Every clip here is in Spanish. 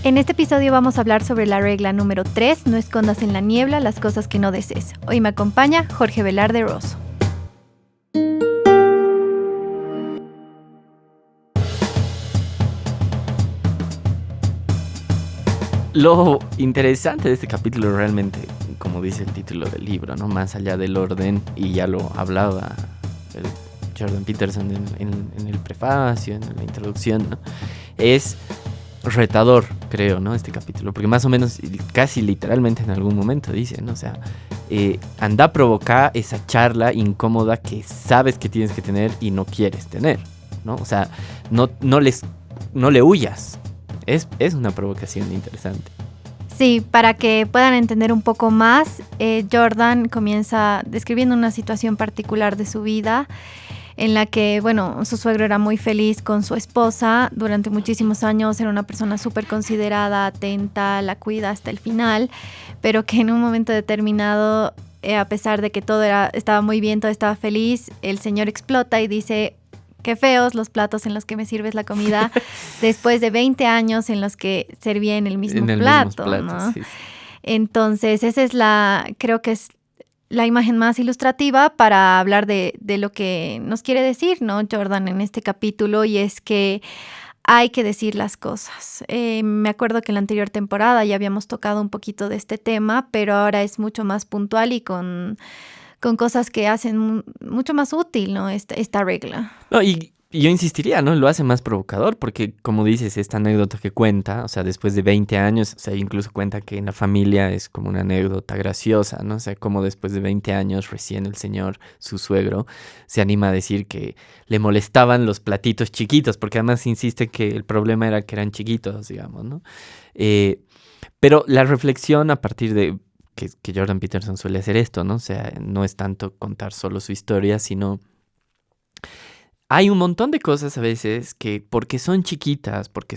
En este episodio vamos a hablar sobre la regla número 3, no escondas en la niebla las cosas que no desees. Hoy me acompaña Jorge Velarde Rosso. Lo interesante de este capítulo realmente, como dice el título del libro, ¿no? Más allá del orden, y ya lo hablaba el Jordan Peterson en el prefacio, en la introducción, ¿no? Es retador, creo, ¿no? Este capítulo, porque más o menos, casi literalmente en algún momento dice, ¿no? O sea, anda a provocar esa charla incómoda que sabes que tienes que tener y no quieres tener, ¿no? O sea, no le huyas. Es una provocación interesante. Sí, para que puedan entender un poco más, Jordan comienza describiendo una situación particular de su vida en la que, bueno, su suegro era muy feliz con su esposa durante muchísimos años, era una persona súper considerada, atenta, la cuida hasta el final, pero que en un momento determinado, a pesar de que todo estaba muy bien, todo estaba feliz, el señor explota y dice: qué feos los platos en los que me sirves la comida después de 20 años en los que servía en el mismo plato, ¿no? Sí, sí. Entonces, creo que es la imagen más ilustrativa para hablar de lo que nos quiere decir, ¿no? Jordan en este capítulo, y es que hay que decir las cosas. Me acuerdo que en la anterior temporada ya habíamos tocado un poquito de este tema, pero ahora es mucho más puntual y con cosas que hacen mucho más útil, ¿no? Esta regla. No, y yo insistiría, ¿no? Lo hace más provocador porque, como dices, esta anécdota que cuenta, o sea, después de 20 años, o sea, incluso cuenta que en la familia es como una anécdota graciosa, ¿no? O sea, como después de 20 años recién el señor, su suegro, se anima a decir que le molestaban los platitos chiquitos, porque además insiste que el problema era que eran chiquitos, digamos, ¿no? Pero la reflexión a partir de que Jordan Peterson suele hacer esto, ¿no? O sea, no es tanto contar solo su historia, sino hay un montón de cosas a veces que porque son chiquitas, porque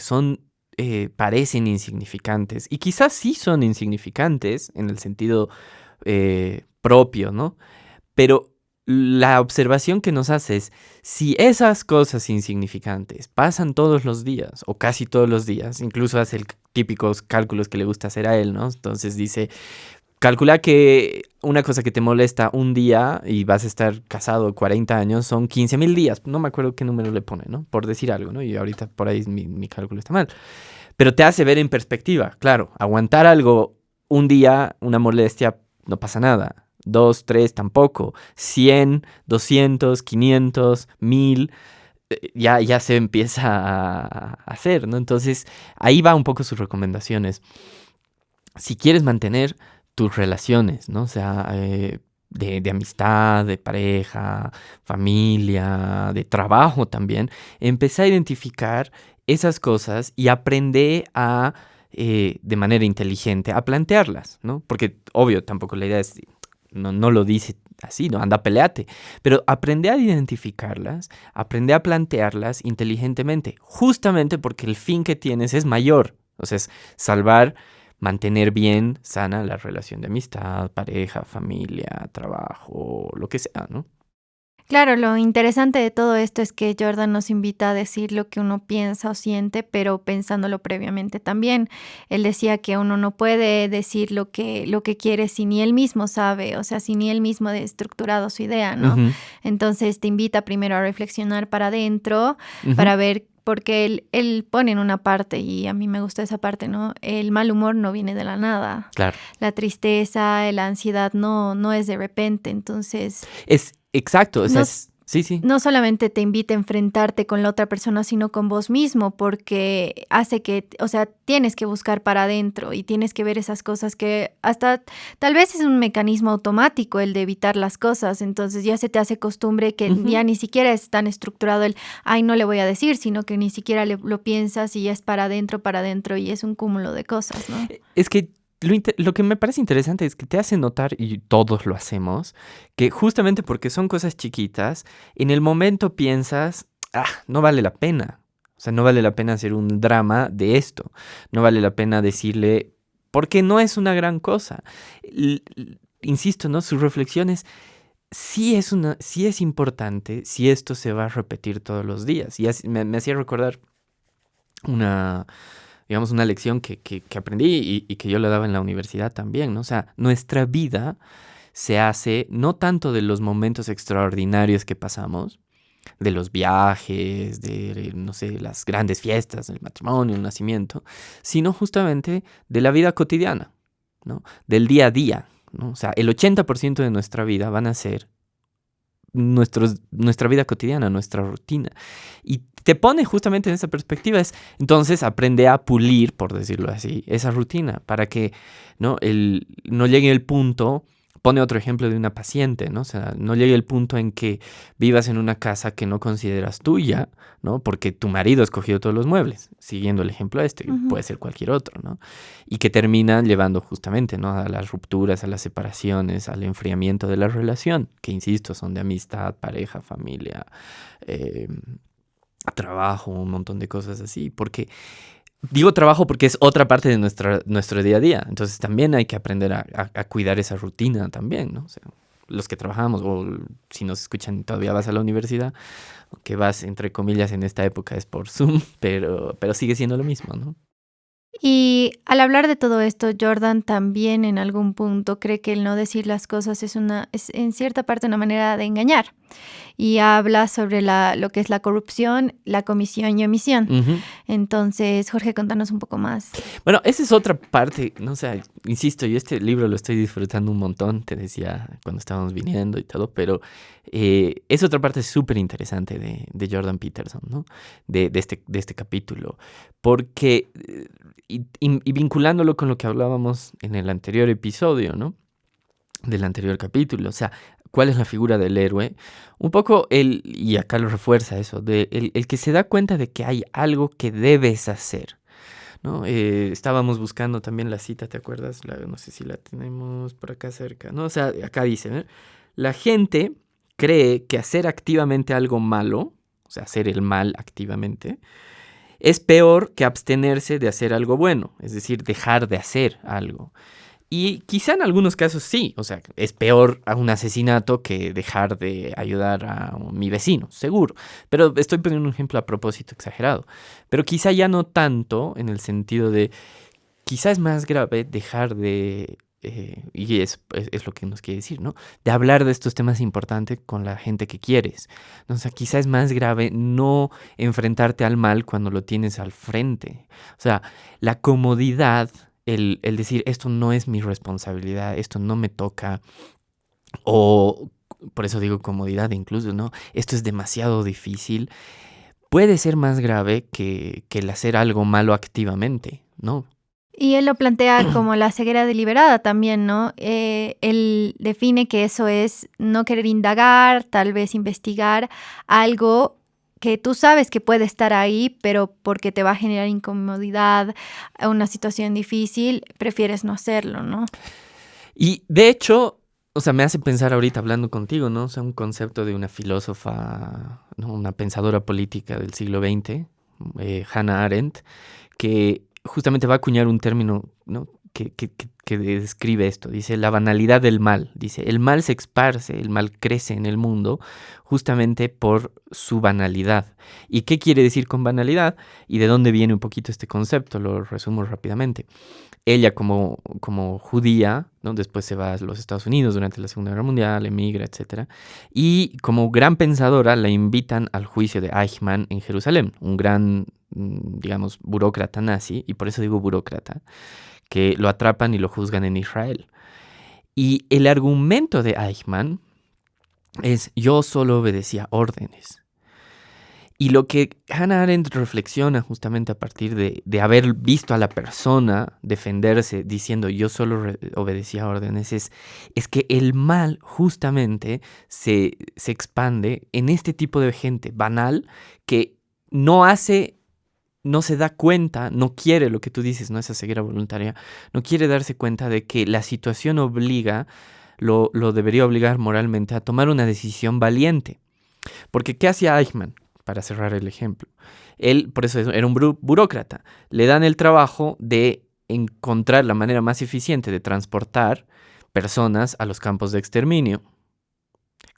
parecen insignificantes, y quizás sí son insignificantes en el sentido propio, ¿no? Pero la observación que nos hace es, si esas cosas insignificantes pasan todos los días, o casi todos los días, incluso hace típicos cálculos que le gusta hacer a él, ¿no? Entonces dice: calcula que una cosa que te molesta un día y vas a estar casado 40 años son 15.000 días. No me acuerdo qué número le pone, ¿no? Por decir algo, ¿no? Y ahorita por ahí mi cálculo está mal. Pero te hace ver en perspectiva. Claro, aguantar algo un día, una molestia, no pasa nada. 2, 3, tampoco. 100, 200, 500, 1000, ya se empieza a hacer, ¿no? Entonces, ahí va un poco sus recomendaciones. Si quieres mantener tus relaciones, ¿no? O sea, de amistad, de pareja, familia, de trabajo también, empecé a identificar esas cosas y aprender de manera inteligente, a plantearlas, ¿no? Porque, obvio, tampoco la idea es, no lo dice así, ¿no? Anda, peleate. Pero aprende a identificarlas, aprende a plantearlas inteligentemente, justamente porque el fin que tienes es mayor. O sea, es mantener bien sana la relación de amistad, pareja, familia, trabajo, lo que sea, ¿no? Claro, lo interesante de todo esto es que Jordan nos invita a decir lo que uno piensa o siente, pero pensándolo previamente también. Él decía que uno no puede decir lo que quiere si ni él mismo sabe, o sea, si ni él mismo ha estructurado su idea, ¿no? Ujú, Entonces te invita primero a reflexionar para adentro, ujú. para ver, porque él pone en una parte, y a mí me gusta esa parte, ¿no? El mal humor no viene de la nada. Claro. La tristeza, la ansiedad no es de repente, entonces Es exacto, o sea, no, sí, sí. no solamente te invita a enfrentarte con la otra persona, sino con vos mismo, porque hace que, o sea, tienes que buscar para adentro y tienes que ver esas cosas que hasta tal vez es un mecanismo automático el de evitar las cosas, entonces ya se te hace costumbre que Ujú. ya ni siquiera es tan estructurado ay, no le voy a decir, sino que ni siquiera lo piensas y ya es para adentro y es un cúmulo de cosas, ¿no? Es que lo que me parece interesante es que te hace notar, y todos lo hacemos, que justamente porque son cosas chiquitas, en el momento piensas, no vale la pena. O sea, no vale la pena hacer un drama de esto. No vale la pena decirle, porque no es una gran cosa. Insisto, ¿no? Sus reflexiones sí es importante si esto se va a repetir todos los días. Y me hacía recordar una digamos, una lección que aprendí y que yo le daba en la universidad también, ¿no? O sea, nuestra vida se hace no tanto de los momentos extraordinarios que pasamos, de los viajes, de, no sé, las grandes fiestas, el matrimonio, el nacimiento, sino justamente de la vida cotidiana, ¿no? Del día a día, ¿no? O sea, el 80% de nuestra vida van a ser nuestra vida cotidiana, nuestra rutina. Y te pone justamente en esa perspectiva. Entonces aprende a pulir, por decirlo así, esa rutina para que no llegue el punto. Pone otro ejemplo de una paciente, ¿no? O sea, no llegue el punto en que vivas en una casa que no consideras tuya, ¿no? Porque tu marido ha escogido todos los muebles, siguiendo el ejemplo puede ser cualquier otro, ¿no? Y que terminan llevando justamente, ¿no? A las rupturas, a las separaciones, al enfriamiento de la relación, que insisto, son de amistad, pareja, familia, eh, trabajo, un montón de cosas así, porque digo trabajo porque es otra parte de nuestro día a día. Entonces también hay que aprender a cuidar esa rutina también, ¿no? O sea, los que trabajamos o si nos escuchan y todavía vas a la universidad, que vas entre comillas en esta época es por Zoom, pero sigue siendo lo mismo, ¿no? Y al hablar de todo esto, Jordan también en algún punto cree que el no decir las cosas es en cierta parte una manera de engañar. Y habla sobre lo que es la corrupción, la comisión y omisión. Ujú. Entonces, Jorge, contanos un poco más. Bueno, esa es otra parte, no sé, insisto, yo este libro lo estoy disfrutando un montón, te decía cuando estábamos viniendo y todo, pero es otra parte súper interesante de Jordan Peterson, ¿no? De este capítulo, porque, y vinculándolo con lo que hablábamos en el anterior episodio, ¿no? Del anterior capítulo, o sea, ¿cuál es la figura del héroe? Un poco y acá lo refuerza eso, el que se da cuenta de que hay algo que debes hacer, ¿no? Estábamos buscando también la cita, ¿te acuerdas? No sé si la tenemos por acá cerca, ¿no? O sea, acá dice, ¿no? La gente cree que hacer activamente algo malo, o sea, hacer el mal activamente, es peor que abstenerse de hacer algo bueno, es decir, dejar de hacer algo. Y quizá en algunos casos sí, o sea, es peor a un asesinato que dejar de ayudar a mi vecino, seguro. Pero estoy poniendo un ejemplo a propósito exagerado. Pero quizá ya no tanto en el sentido de, quizá es más grave dejar de, y es lo que nos quiere decir, ¿no? De hablar de estos temas importantes con la gente que quieres. O sea, quizá es más grave no enfrentarte al mal cuando lo tienes al frente. O sea, la comodidad, el decir, esto no es mi responsabilidad, esto no me toca, o por eso digo comodidad incluso, ¿no? Esto es demasiado difícil, puede ser más grave que el hacer algo malo activamente, ¿no? Y él lo plantea como la ceguera deliberada también, ¿no? Él define que eso es no querer indagar, tal vez investigar algo que tú sabes que puede estar ahí, pero porque te va a generar incomodidad, una situación difícil, prefieres no hacerlo, ¿no? Y de hecho, o sea, me hace pensar ahorita hablando contigo, ¿no? O sea, un concepto de una filósofa, ¿no? Una pensadora política del siglo XX, Hannah Arendt, que justamente va a acuñar un término, ¿no? Que describe esto. Dice, la banalidad del mal. Dice, el mal se esparce, el mal crece en el mundo justamente por su banalidad. ¿Y qué quiere decir con banalidad? ¿Y de dónde viene un poquito este concepto? Lo resumo rápidamente. Ella como judía, ¿no? Después se va a los Estados Unidos durante la Segunda Guerra Mundial, emigra, etcétera. Y como gran pensadora la invitan al juicio de Eichmann en Jerusalén, un gran, digamos, burócrata nazi, y por eso digo burócrata, que lo atrapan y lo juzgan en Israel. Y el argumento de Eichmann es, yo solo obedecía órdenes. Y lo que Hannah Arendt reflexiona justamente a partir de haber visto a la persona defenderse diciendo yo solo obedecía órdenes es que el mal justamente se expande en este tipo de gente banal que no hace, no se da cuenta, no quiere lo que tú dices, no esa ceguera voluntaria, no quiere darse cuenta de que la situación obliga, lo debería obligar moralmente a tomar una decisión valiente. Porque ¿qué hacía Eichmann? Para cerrar el ejemplo. Él, por eso era un burócrata. Le dan el trabajo de encontrar la manera más eficiente de transportar personas a los campos de exterminio.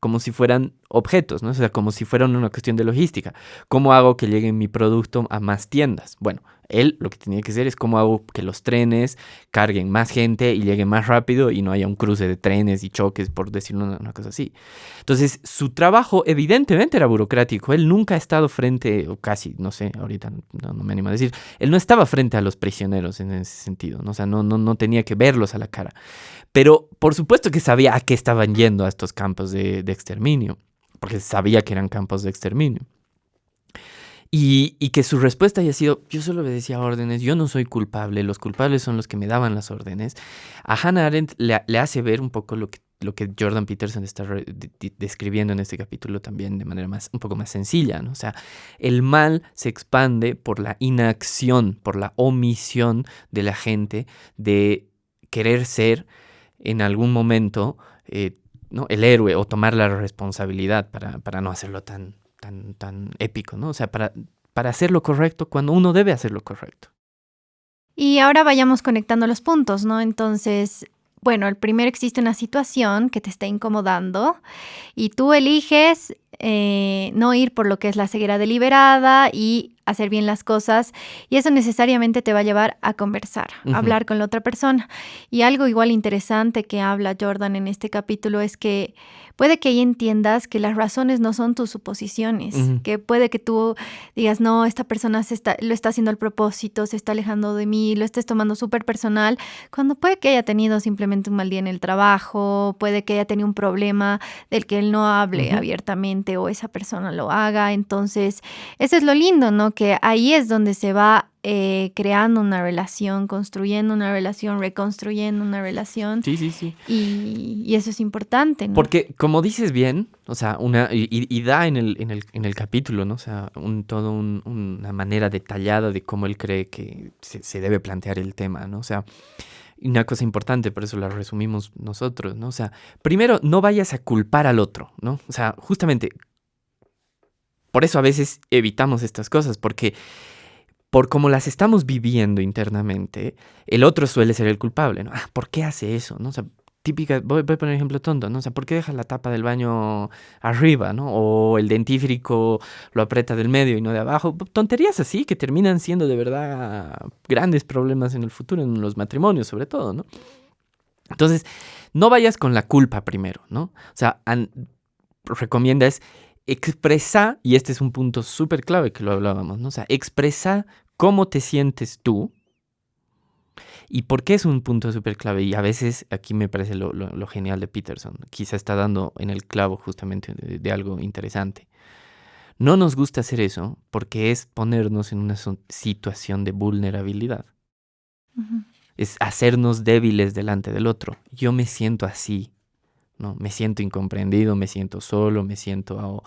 como si fueran objetos, ¿no? O sea, como si fueran una cuestión de logística. ¿Cómo hago que llegue mi producto a más tiendas? Bueno, él lo que tenía que hacer es cómo hago que los trenes carguen más gente y lleguen más rápido y no haya un cruce de trenes y choques, por decirlo una cosa así. Entonces, su trabajo evidentemente era burocrático. Él nunca ha estado frente, o casi, no sé, ahorita no me animo a decir, él no estaba frente a los prisioneros en ese sentido, ¿no? O sea, no tenía que verlos a la cara. Pero por supuesto que sabía a qué estaban yendo a estos campos de exterminio, porque sabía que eran campos de exterminio. Y que su respuesta haya sido, yo solo obedecía órdenes, yo no soy culpable, los culpables son los que me daban las órdenes. A Hannah Arendt le hace ver un poco lo que Jordan Peterson está describiendo en este capítulo también de manera un poco más sencilla, ¿no? O sea, el mal se expande por la inacción, por la omisión de la gente de querer ser en algún momento ¿no? el héroe o tomar la responsabilidad para no hacerlo tan épico, ¿no? O sea, para hacer lo correcto cuando uno debe hacer lo correcto. Y ahora vayamos conectando los puntos, ¿no? Entonces, bueno, el primero, existe una situación que te está incomodando y tú eliges no ir por lo que es la ceguera deliberada y hacer bien las cosas, y eso necesariamente te va a llevar a conversar, a hablar con la otra persona. Y algo igual interesante que habla Jordan en este capítulo es que puede que ahí entiendas que las razones no son tus suposiciones, que puede que tú digas, no, esta persona lo está haciendo al propósito, se está alejando de mí, lo estés tomando súper personal, cuando puede que haya tenido simplemente un mal día en el trabajo, puede que haya tenido un problema del que él no hable abiertamente o esa persona lo haga. Entonces, eso es lo lindo, ¿no? Que ahí es donde se va creando una relación, construyendo una relación, reconstruyendo una relación. Sí. Y eso es importante, ¿no? Porque, como dices bien, o sea, y da en el capítulo, ¿no? O sea, una manera detallada de cómo él cree que se debe plantear el tema, ¿no? O sea, una cosa importante, por eso la resumimos nosotros, ¿no? O sea, primero, no vayas a culpar al otro, ¿no? O sea, justamente, por eso a veces evitamos estas cosas, porque por cómo las estamos viviendo internamente, el otro suele ser el culpable, ¿no? ¿Por qué hace eso? ¿No? O sea, típica, voy a poner un ejemplo tonto, ¿no? O sea, ¿por qué deja la tapa del baño arriba, ¿no? O el dentífrico lo aprieta del medio y no de abajo. Tonterías así que terminan siendo de verdad grandes problemas en el futuro, en los matrimonios sobre todo, ¿no? Entonces, no vayas con la culpa primero, ¿no? O sea, recomienda es expresa, y este es un punto súper clave que lo hablábamos, ¿no? O sea, expresa cómo te sientes tú. ¿Y por qué es un punto súper clave? Y a veces aquí me parece lo genial de Peterson. Quizá está dando en el clavo justamente de algo interesante. No nos gusta hacer eso porque es ponernos en una situación de vulnerabilidad. Es hacernos débiles delante del otro. Yo me siento así, ¿no? Me siento incomprendido, me siento solo, me siento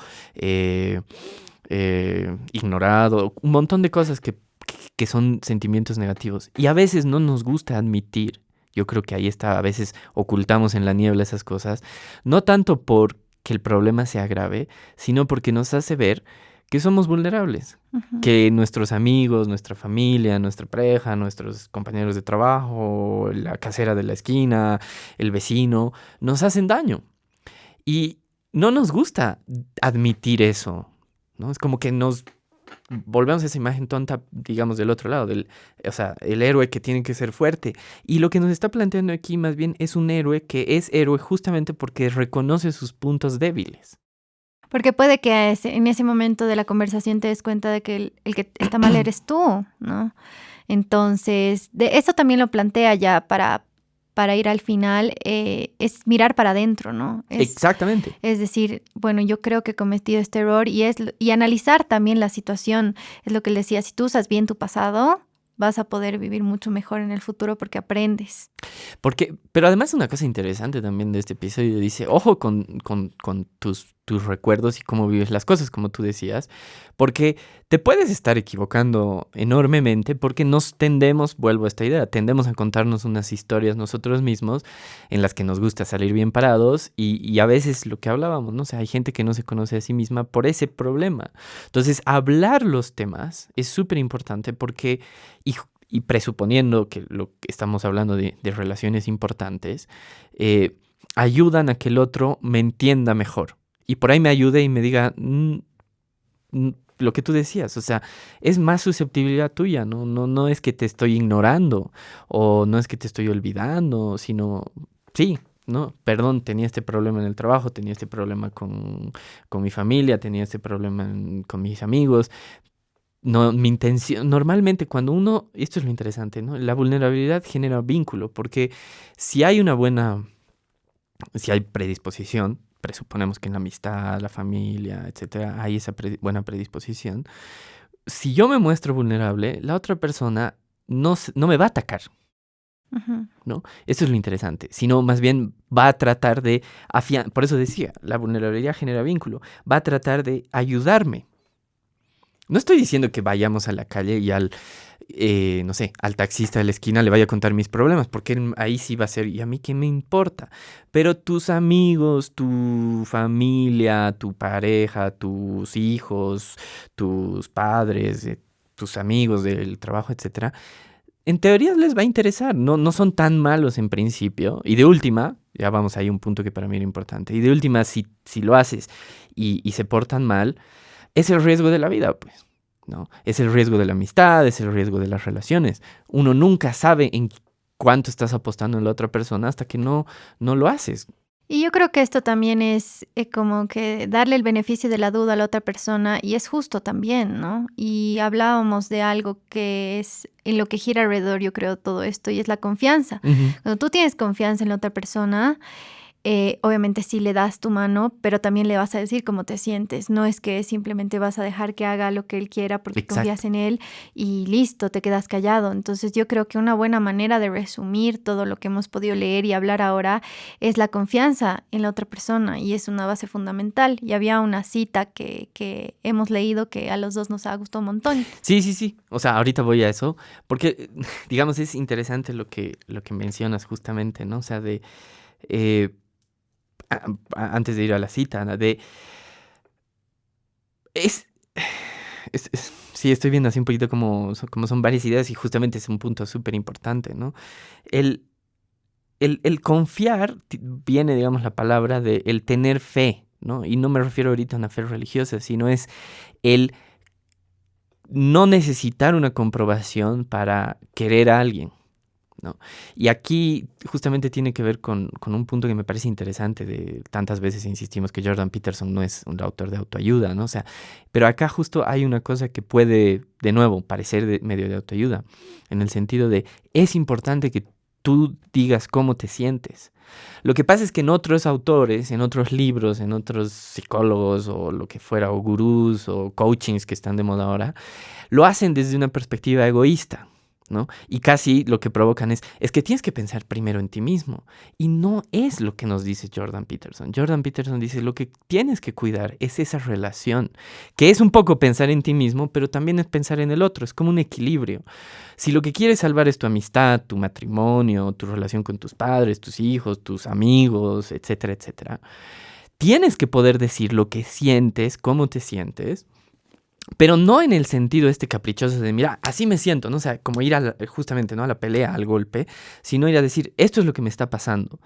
ignorado. Un montón de cosas que son sentimientos negativos. Y a veces no nos gusta admitir, yo creo que ahí está, a veces ocultamos en la niebla esas cosas, no tanto porque el problema sea grave, sino porque nos hace ver que somos vulnerables, que nuestros amigos, nuestra familia, nuestra pareja, nuestros compañeros de trabajo, la casera de la esquina, el vecino, nos hacen daño. Y no nos gusta admitir eso, ¿no? Es como que nos volvemos a esa imagen tonta, digamos, del otro lado, o sea, el héroe que tiene que ser fuerte. Y lo que nos está planteando aquí más bien es un héroe que es héroe justamente porque reconoce sus puntos débiles. Porque puede que en ese momento de la conversación te des cuenta de que el que está mal eres tú, ¿no? Entonces, eso también lo plantea ya para ir al final, es mirar para adentro, ¿no? Exactamente. Es decir, bueno, yo creo que he cometido este error y analizar también la situación. Es lo que él decía, si tú usas bien tu pasado, vas a poder vivir mucho mejor en el futuro porque aprendes. Pero además una cosa interesante también de este episodio, dice, ojo con tus recuerdos y cómo vives las cosas, como tú decías, porque te puedes estar equivocando enormemente porque vuelvo a esta idea, tendemos a contarnos unas historias nosotros mismos en las que nos gusta salir bien parados y a veces lo que hablábamos, ¿no? O sea, hay gente que no se conoce a sí misma por ese problema. Entonces, hablar los temas es súper importante porque, y presuponiendo que lo que estamos hablando de relaciones importantes, ayudan a que el otro me entienda mejor. y por ahí me ayude y me diga lo que tú decías, o sea, es más susceptibilidad tuya, ¿no? No es que te estoy ignorando o no es que te estoy olvidando, sino, sí, ¿no? Perdón, tenía este problema en el trabajo, tenía este problema con mi familia, tenía este problema con mis amigos. No, mi intención, normalmente cuando uno, esto es lo interesante, ¿no? La vulnerabilidad genera vínculo, porque si hay una buena, si hay predisposición, presuponemos que en la amistad, la familia, etcétera, hay esa buena predisposición. Si yo me muestro vulnerable, la otra persona no me va a atacar, Ujú. ¿no? Eso es lo interesante, sino más bien va a tratar de por eso decía, la vulnerabilidad genera vínculo, va a tratar de ayudarme. No estoy diciendo que vayamos a la calle y no sé, al taxista de la esquina le vaya a contar mis problemas, porque ahí sí va a ser, ¿y a mí qué me importa? Pero tus amigos, tu familia, tu pareja, tus hijos, tus padres, tus amigos del trabajo, etcétera, en teoría les va a interesar, no son tan malos en principio. Y de última, ya vamos ahí a un punto que para mí era importante, y de última, si lo haces y se portan mal, es el riesgo de la vida, pues, ¿no? Es el riesgo de la amistad, es el riesgo de las relaciones. Uno nunca sabe en cuánto estás apostando en la otra persona hasta que no lo haces. Y yo creo que esto también es como que darle el beneficio de la duda a la otra persona y es justo también, ¿no? Y hablábamos de algo que es en lo que gira alrededor, yo creo, todo esto y es la confianza. Ujú. Cuando tú tienes confianza en la otra persona, obviamente sí le das tu mano, pero también le vas a decir cómo te sientes. No es que simplemente vas a dejar que haga lo que él quiera porque confías Exacto. en él y listo, te quedas callado. Entonces yo creo que una buena manera de resumir todo lo que hemos podido leer y hablar ahora es la confianza en la otra persona y es una base fundamental. Y había una cita que hemos leído que a los dos nos ha gustado un montón. Sí. O sea, ahorita voy a eso, porque, digamos, es interesante lo que mencionas justamente, ¿no? O sea, eh, antes de ir a la cita, ¿no? Es, sí, estoy viendo así un poquito como son varias ideas y justamente es un punto súper importante, ¿no? El, el confiar viene, digamos, la palabra de el tener fe, ¿no? Y no me refiero ahorita a una fe religiosa, sino es el no necesitar una comprobación para querer a alguien, ¿no? Y aquí justamente tiene que ver con un punto que me parece interesante, de tantas veces insistimos que Jordan Peterson no es un autor de autoayuda, ¿no? O sea, pero acá justo hay una cosa que puede, de nuevo, parecer medio de autoayuda, en el sentido de es importante que tú digas cómo te sientes. Lo que pasa es que en otros autores, en otros libros, en otros psicólogos o lo que fuera, o gurús o coachings que están de moda ahora, lo hacen desde una perspectiva egoísta, ¿no? Y casi lo que provocan es que tienes que pensar primero en ti mismo. Y no es lo que nos dice Jordan Peterson. Jordan Peterson dice, lo que tienes que cuidar es esa relación, que es un poco pensar en ti mismo, pero también es pensar en el otro, es como un equilibrio. Si lo que quieres salvar es tu amistad, tu matrimonio, tu relación con tus padres, tus hijos, tus amigos, etcétera, etcétera, tienes que poder decir lo que sientes, cómo te sientes, pero no en el sentido este caprichoso de, mira, así me siento, ¿no? O sea, como ir justamente, ¿no? A la pelea, al golpe, sino ir a decir, esto es lo que me está pasando.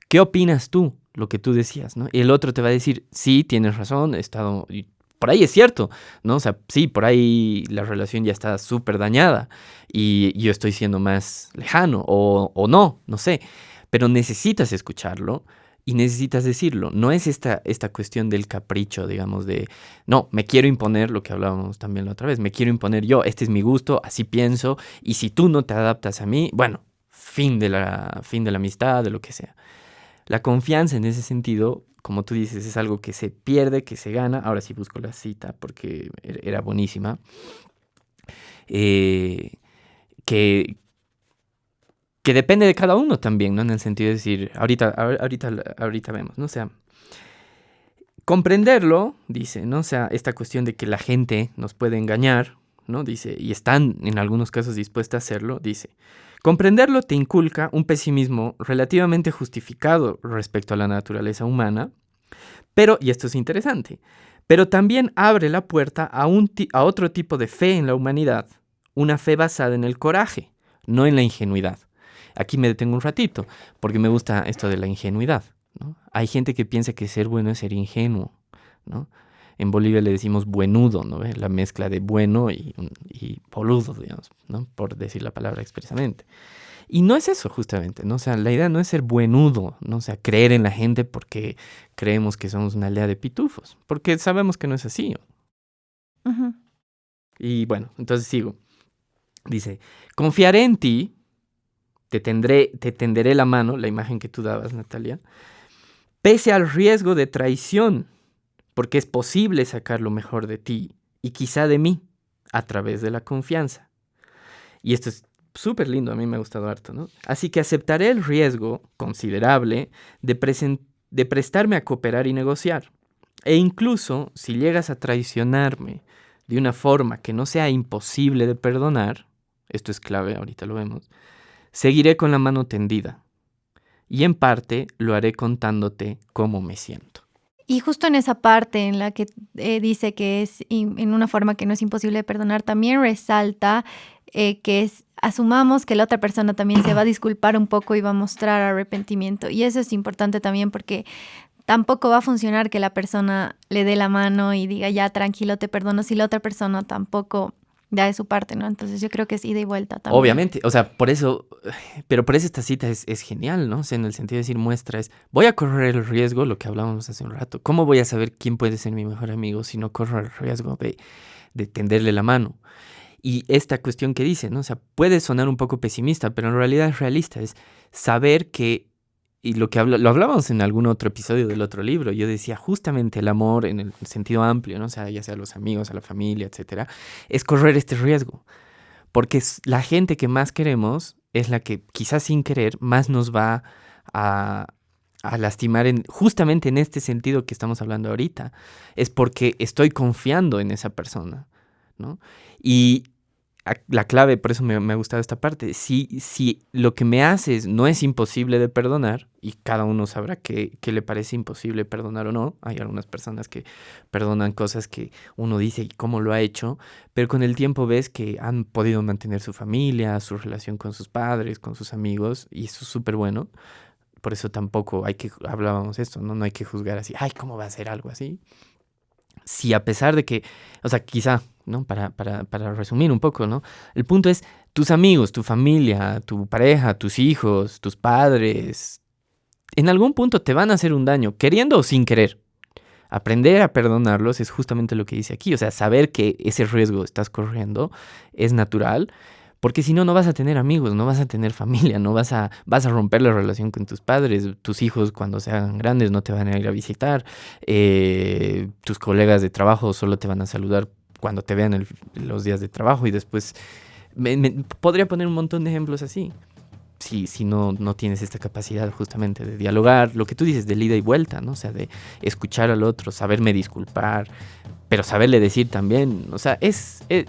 ¿Qué opinas tú? Lo que tú decías, ¿no? Y el otro te va a decir, sí, tienes razón, he estado... Y por ahí es cierto, ¿no? O sea, sí, por ahí la relación ya está súper dañada y yo estoy siendo más lejano o no sé. Pero necesitas escucharlo y necesitas decirlo. No es esta cuestión del capricho, digamos, de, no, me quiero imponer, lo que hablábamos también la otra vez, me quiero imponer yo, este es mi gusto, así pienso, y si tú no te adaptas a mí, bueno, fin de la amistad, de lo que sea. La confianza en ese sentido, como tú dices, es algo que se pierde, que se gana. Ahora sí busco la cita porque era buenísima. Eh, que, que depende de cada uno también, ¿no? En el sentido de decir, ahorita vemos, ¿no? O sea, comprenderlo, dice, ¿no? O sea, esta cuestión de que la gente nos puede engañar, ¿no? Dice, y están en algunos casos dispuestas a hacerlo, dice, comprenderlo te inculca un pesimismo relativamente justificado respecto a la naturaleza humana, pero, y esto es interesante, pero también abre la puerta a otro tipo de fe en la humanidad, una fe basada en el coraje, no en la ingenuidad. Aquí me detengo un ratito, porque me gusta esto de la ingenuidad, ¿no? Hay gente que piensa que ser bueno es ser ingenuo. ¿no? En Bolivia le decimos buenudo, ¿no? La mezcla de bueno y boludo, digamos, ¿no? Por decir la palabra expresamente. Y no es eso justamente, ¿no? O sea, la idea no es ser buenudo, ¿no? O sea, creer en la gente porque creemos que somos una aldea de pitufos, porque sabemos que no es así. Ujú. Y bueno, entonces sigo. Dice, confiaré en ti, te tenderé la mano, la imagen que tú dabas, Natalia, pese al riesgo de traición, porque es posible sacar lo mejor de ti y quizá de mí a través de la confianza. Y esto es súper lindo, a mí me ha gustado harto, ¿no? Así que aceptaré el riesgo considerable de prestarme a cooperar y negociar. E incluso, si llegas a traicionarme de una forma que no sea imposible de perdonar, esto es clave, ahorita lo vemos, seguiré con la mano tendida. Y en parte lo haré contándote cómo me siento. Y justo en esa parte en la que dice que es en una forma que no es imposible de perdonar, también resalta asumamos que la otra persona también se va a disculpar un poco y va a mostrar arrepentimiento. Y eso es importante también porque tampoco va a funcionar que la persona le dé la mano y diga ya tranquilo te perdono si la otra persona tampoco da de su parte, ¿no? Entonces yo creo que es ida y vuelta también. Obviamente, o sea, por eso esta cita es genial, ¿no? O sea, en el sentido de decir voy a correr el riesgo, lo que hablábamos hace un rato. ¿Cómo voy a saber quién puede ser mi mejor amigo si no corro el riesgo de tenderle la mano? Y esta cuestión que dice, ¿no? O sea, puede sonar un poco pesimista, pero en realidad es realista, es saber que, y lo hablábamos en algún otro episodio del otro libro, yo decía justamente el amor en el sentido amplio, ¿no? O sea, ya sea a los amigos, a la familia, etcétera, es correr este riesgo. Porque la gente que más queremos es la que quizás sin querer más nos va a lastimar justamente en este sentido que estamos hablando ahorita. Es porque estoy confiando en esa persona, ¿no? Y la clave, por eso me ha gustado esta parte, si lo que me haces no es imposible de perdonar, y cada uno sabrá que le parece imposible perdonar o no, hay algunas personas que perdonan cosas que uno dice y cómo lo ha hecho, pero con el tiempo ves que han podido mantener su familia, su relación con sus padres, con sus amigos, y eso es súper bueno. Por eso tampoco hablábamos esto, ¿no? No hay que juzgar así, ay, ¿cómo va a ser algo así? Si a pesar de que, o sea, quizá, ¿no? Para resumir un poco, ¿no? El punto es, tus amigos, tu familia, tu pareja, tus hijos, tus padres, en algún punto te van a hacer un daño, queriendo o sin querer. Aprender a perdonarlos es justamente lo que dice aquí, o sea, saber que ese riesgo estás corriendo es natural, porque si no, no vas a tener amigos, no vas a tener familia, no vas a romper la relación con tus padres, tus hijos cuando se hagan grandes no te van a ir a visitar, tus colegas de trabajo solo te van a saludar cuando te vean los días de trabajo y después podría poner un montón de ejemplos así. Si no tienes esta capacidad justamente de dialogar, lo que tú dices, de ida y vuelta, ¿no? O sea, de escuchar al otro, saberme disculpar, pero saberle decir también, o sea,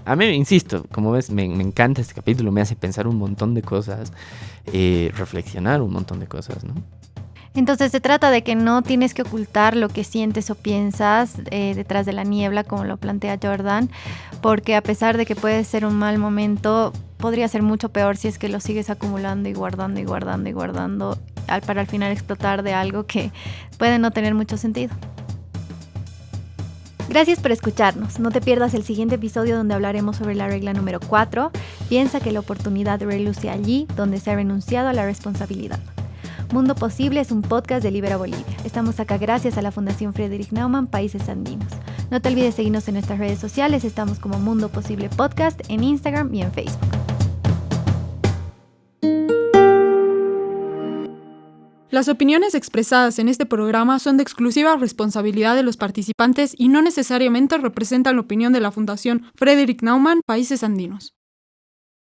a mí, insisto, como ves, me encanta este capítulo, me hace pensar un montón de cosas, reflexionar un montón de cosas, ¿no? Entonces se trata de que no tienes que ocultar lo que sientes o piensas detrás de la niebla, como lo plantea Jordan, porque a pesar de que puede ser un mal momento, podría ser mucho peor si es que lo sigues acumulando y guardando y guardando y guardando para al final explotar de algo que puede no tener mucho sentido. Gracias por escucharnos. No te pierdas el siguiente episodio donde hablaremos sobre la regla número 4. Piensa que la oportunidad reluce allí donde se ha renunciado a la responsabilidad. Mundo Posible es un podcast de Libera Bolivia. Estamos acá gracias a la Fundación Friedrich Naumann, Países Andinos. No te olvides seguirnos en nuestras redes sociales. Estamos como Mundo Posible Podcast en Instagram y en Facebook. Las opiniones expresadas en este programa son de exclusiva responsabilidad de los participantes y no necesariamente representan la opinión de la Fundación Friedrich Naumann, Países Andinos.